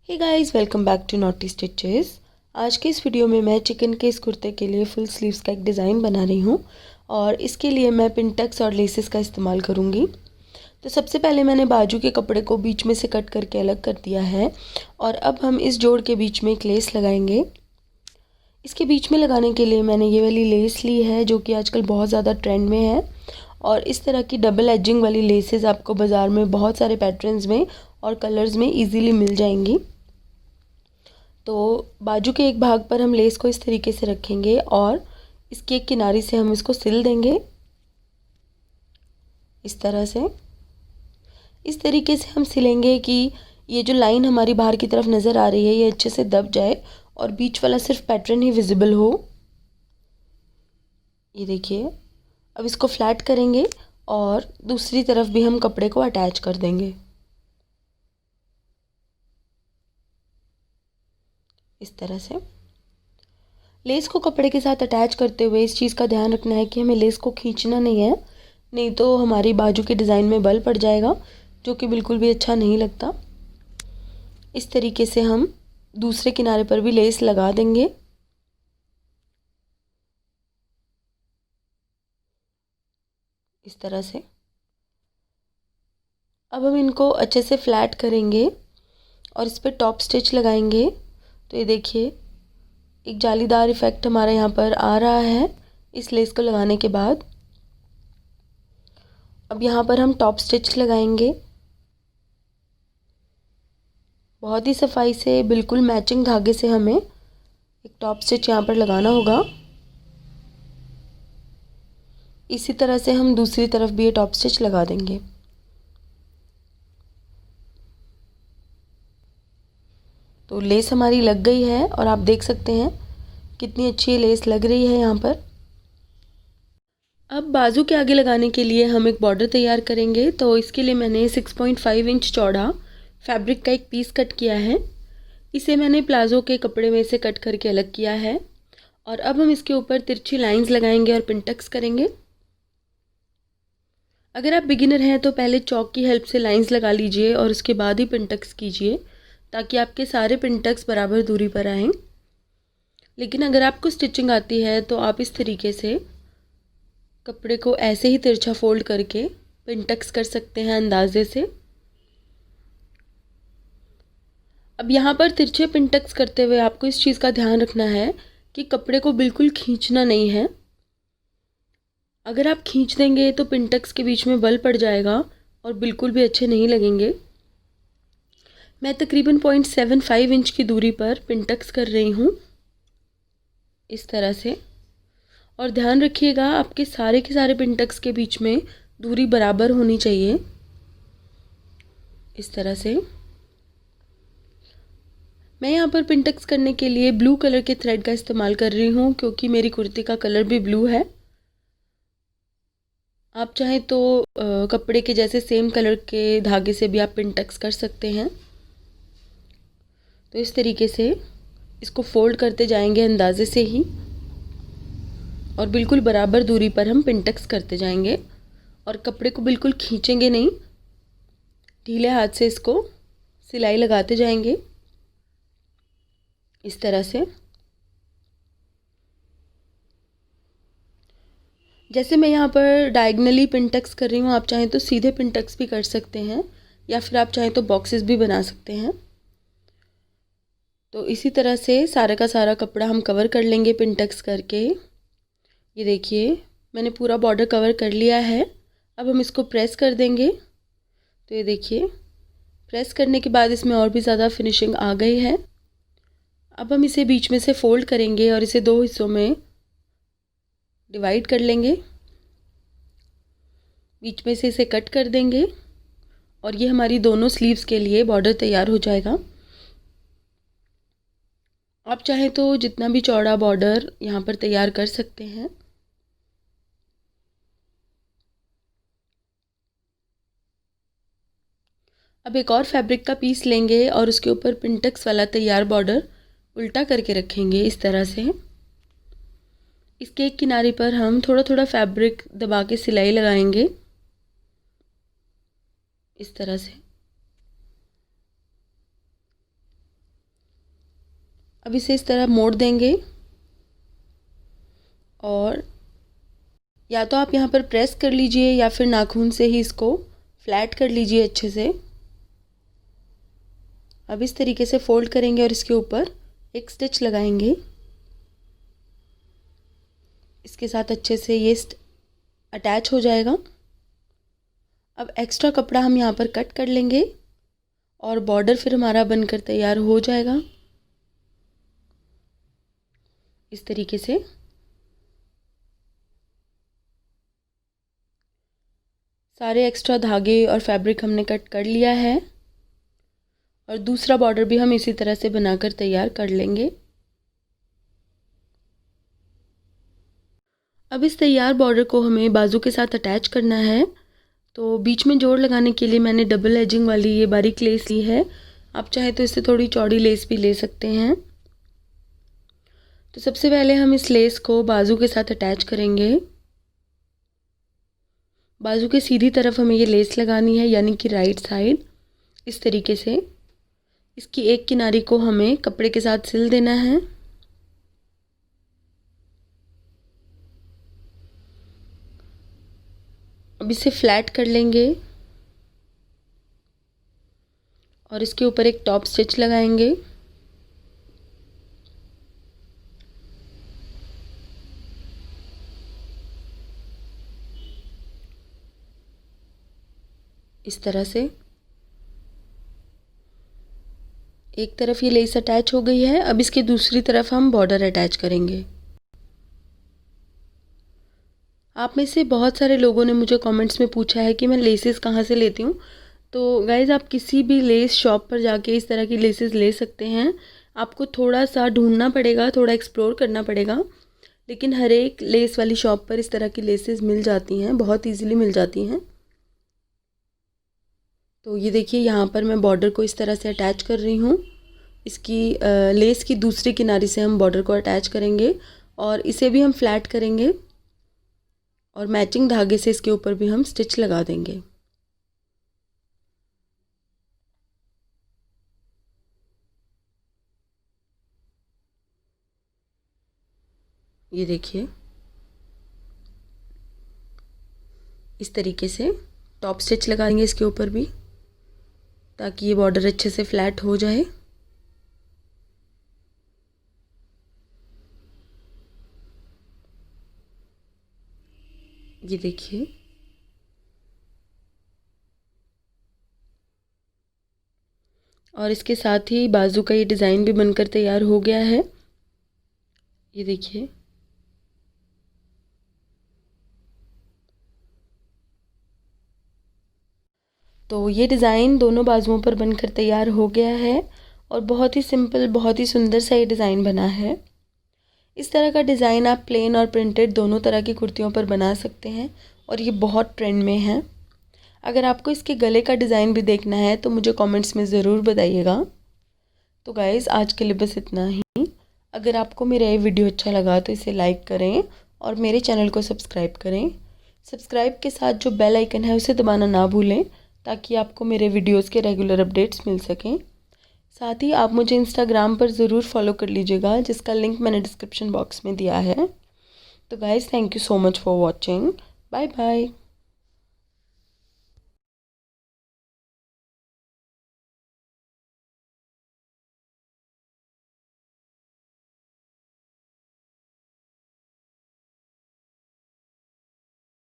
Hey guys, welcome back to Naughty Stitches. आज के इस वीडियो में मैं चिकन के इस कुर्ते के लिए फुल स्लीव्स का एक डिज़ाइन बना रही हूँ और इसके लिए मैं पिनटक्स और लेसेस का इस्तेमाल करूँगी। तो सबसे पहले मैंने बाजू के कपड़े को बीच में से कट करके अलग कर दिया है और अब हम इस जोड़ के बीच में एक लेस लगाएंगे। इसके बीच में लगाने के लिए मैंने ये वाली लेस ली है जो कि आजकल बहुत ज़्यादा ट्रेंड में है और इस तरह की डबल एजिंग वाली लेसेस आपको बाज़ार में बहुत सारे पैटर्न्स में और कलर्स में ईजीली मिल जाएंगी। तो बाजू के एक भाग पर हम लेस को इस तरीके से रखेंगे और इसकी एक किनारी से हम इसको सिल देंगे। इस तरह से इस तरीके से हम सिलेंगे कि ये जो लाइन हमारी बाहर की तरफ नज़र आ रही है ये अच्छे से दब जाए और बीच वाला सिर्फ पैटर्न ही विजिबल हो। ये देखिए, अब इसको फ्लैट करेंगे और दूसरी तरफ भी हम कपड़े को अटैच कर देंगे। इस तरह से लेस को कपड़े के साथ अटैच करते हुए इस चीज़ का ध्यान रखना है कि हमें लेस को खींचना नहीं है, नहीं तो हमारी बाजू के डिज़ाइन में बल पड़ जाएगा जो कि बिल्कुल भी अच्छा नहीं लगता। इस तरीके से हम दूसरे किनारे पर भी लेस लगा देंगे। इस तरह से अब हम इनको अच्छे से फ्लैट करेंगे और इस पर टॉप स्टिच लगाएंगे। तो ये देखिए, एक जालीदार इफ़ेक्ट हमारा यहाँ पर आ रहा है इस लेस को लगाने के बाद। अब यहाँ पर हम टॉप स्टिच लगाएंगे। बहुत ही सफाई से बिल्कुल मैचिंग धागे से हमें एक टॉप स्टिच यहाँ पर लगाना होगा। इसी तरह से हम दूसरी तरफ भी ये टॉप स्टिच लगा देंगे। तो लेस हमारी लग गई है और आप देख सकते हैं कितनी अच्छी लेस लग रही है यहाँ पर। अब बाजू के आगे लगाने के लिए हम एक बॉर्डर तैयार करेंगे। तो इसके लिए मैंने 6.5 इंच चौड़ा फैब्रिक का एक पीस कट किया है। इसे मैंने प्लाजो के कपड़े में से कट करके अलग किया है और अब हम इसके ऊपर तिरछी लाइंस लगाएंगे और पिनटक्स करेंगे। अगर आप बिगिनर हैं तो पहले चॉक की हेल्प से लाइंस लगा लीजिए और उसके बाद ही पिनटक्स कीजिए ताकि आपके सारे पिनटक्स बराबर दूरी पर आएँ। लेकिन अगर आपको स्टिचिंग आती है तो आप इस तरीके से कपड़े को ऐसे ही तिरछा फोल्ड करके पिनटक्स कर सकते हैं अंदाजे से। अब यहाँ पर तिरछे पिनटक्स करते हुए आपको इस चीज़ का ध्यान रखना है कि कपड़े को बिल्कुल खींचना नहीं है। अगर आप खींच देंगे तो पिनटक्स के बीच में बल पड़ जाएगा और बिल्कुल भी अच्छे नहीं लगेंगे। मैं तकरीबन 0.75 इंच की दूरी पर पिनटक्स कर रही हूँ इस तरह से। और ध्यान रखिएगा आपके सारे के सारे पिनटक्स के बीच में दूरी बराबर होनी चाहिए। इस तरह से मैं यहाँ पर पिनटक्स करने के लिए ब्लू कलर के थ्रेड का इस्तेमाल कर रही हूँ क्योंकि मेरी कुर्ती का कलर भी ब्लू है। आप चाहें तो कपड़े के जैसे सेम कलर के धागे से भी आप पिनटक्स कर सकते हैं। तो इस तरीके से इसको फोल्ड करते जाएंगे अंदाजे से ही और बिल्कुल बराबर दूरी पर हम पिनटक्स करते जाएंगे और कपड़े को बिल्कुल खींचेंगे नहीं, ढीले हाथ से इसको सिलाई लगाते जाएंगे इस तरह से। जैसे मैं यहाँ पर डायगनली पिनटक्स कर रही हूँ, आप चाहें तो सीधे पिनटक्स भी कर सकते हैं या फिर आप चाहें तो बॉक्सेस भी बना सकते हैं। तो इसी तरह से सारा का सारा कपड़ा हम कवर कर लेंगे पिनटक्स करके। ये देखिए, मैंने पूरा बॉर्डर कवर कर लिया है। अब हम इसको प्रेस कर देंगे। तो ये देखिए, प्रेस करने के बाद इसमें और भी ज़्यादा फिनिशिंग आ गई है। अब हम इसे बीच में से फोल्ड करेंगे और इसे दो हिस्सों में डिवाइड कर लेंगे। बीच में से इसे कट कर देंगे और ये हमारी दोनों स्लीव्स के लिए बॉर्डर तैयार हो जाएगा। आप चाहें तो जितना भी चौड़ा बॉर्डर यहाँ पर तैयार कर सकते हैं। अब एक और फैब्रिक का पीस लेंगे और उसके ऊपर पिनटक्स वाला तैयार बॉर्डर उल्टा करके रखेंगे इस तरह से। इसके एक किनारे पर हम थोड़ा थोड़ा फैब्रिक दबा के सिलाई लगाएंगे इस तरह से। अब इसे इस तरह मोड़ देंगे और या तो आप यहाँ पर प्रेस कर लीजिए या फिर नाखून से ही इसको फ्लैट कर लीजिए अच्छे से। अब इस तरीके से फोल्ड करेंगे और इसके ऊपर एक स्टिच लगाएंगे। इसके साथ अच्छे से ये अटैच हो जाएगा। अब एक्स्ट्रा कपड़ा हम यहाँ पर कट कर लेंगे और बॉर्डर फिर हमारा बनकर तैयार हो जाएगा इस तरीके से। सारे एक्स्ट्रा धागे और फैब्रिक हमने कट कर लिया है और दूसरा बॉर्डर भी हम इसी तरह से बनाकर तैयार कर लेंगे। अब इस तैयार बॉर्डर को हमें बाजू के साथ अटैच करना है। तो बीच में जोड़ लगाने के लिए मैंने डबल एजिंग वाली ये बारीक लेस ली है। आप चाहे तो इससे थोड़ी चौड़ी लेस भी ले सकते हैं। तो सबसे पहले हम इस लेस को बाजू के साथ अटैच करेंगे। बाजू के सीधी तरफ हमें ये लेस लगानी है, यानी कि राइट साइड। इस तरीके से इसकी एक किनारी को हमें कपड़े के साथ सिल देना है। अब इसे फ्लैट कर लेंगे और इसके ऊपर एक टॉप स्टिच लगाएंगे। इस तरह से एक तरफ ये लेस अटैच हो गई है। अब इसकी दूसरी तरफ हम बॉर्डर अटैच करेंगे। आप में से बहुत सारे लोगों ने मुझे कमेंट्स में पूछा है कि मैं लेसेस कहाँ से लेती हूँ। तो गाइज़, आप किसी भी लेस शॉप पर जाके इस तरह की लेसेस ले सकते हैं। आपको थोड़ा सा ढूंढना पड़ेगा, थोड़ा एक्सप्लोर करना पड़ेगा, लेकिन हर एक लेस वाली शॉप पर इस तरह की लेसेस मिल जाती हैं, बहुत ईजीली मिल जाती हैं। तो ये देखिए, यहाँ पर मैं बॉर्डर को इस तरह से अटैच कर रही हूँ। इसकी लेस की दूसरी किनारे से हम बॉर्डर को अटैच करेंगे और इसे भी हम फ्लैट करेंगे और मैचिंग धागे से इसके ऊपर भी हम स्टिच लगा देंगे। ये देखिए, इस तरीके से टॉप स्टिच लगा देंगे इसके ऊपर भी, ताकि ये बॉर्डर अच्छे से फ्लैट हो जाए। ये देखिए, और इसके साथ ही बाजू का ये डिज़ाइन भी बनकर तैयार हो गया है। ये देखिए, तो ये डिज़ाइन दोनों बाजुओं पर बनकर तैयार हो गया है और बहुत ही सिंपल, बहुत ही सुंदर सा ये डिज़ाइन बना है। इस तरह का डिज़ाइन आप प्लेन और प्रिंटेड दोनों तरह की कुर्तियों पर बना सकते हैं और ये बहुत ट्रेंड में है। अगर आपको इसके गले का डिज़ाइन भी देखना है तो मुझे कमेंट्स में ज़रूर बताइएगा। तो गाइज़, आज के लिए बस इतना ही। अगर आपको मेरा ये वीडियो अच्छा लगा तो इसे लाइक करें और मेरे चैनल को सब्सक्राइब करें। सब्सक्राइब के साथ जो बेल आइकन है उसे दबाना ना भूलें, ताकि आपको मेरे वीडियोस के रेगुलर अपडेट्स मिल सकें। साथ ही आप मुझे इंस्टाग्राम पर ज़रूर फॉलो कर लीजिएगा, जिसका लिंक मैंने डिस्क्रिप्शन बॉक्स में दिया है। तो guys, thank you so much for watching. Bye bye.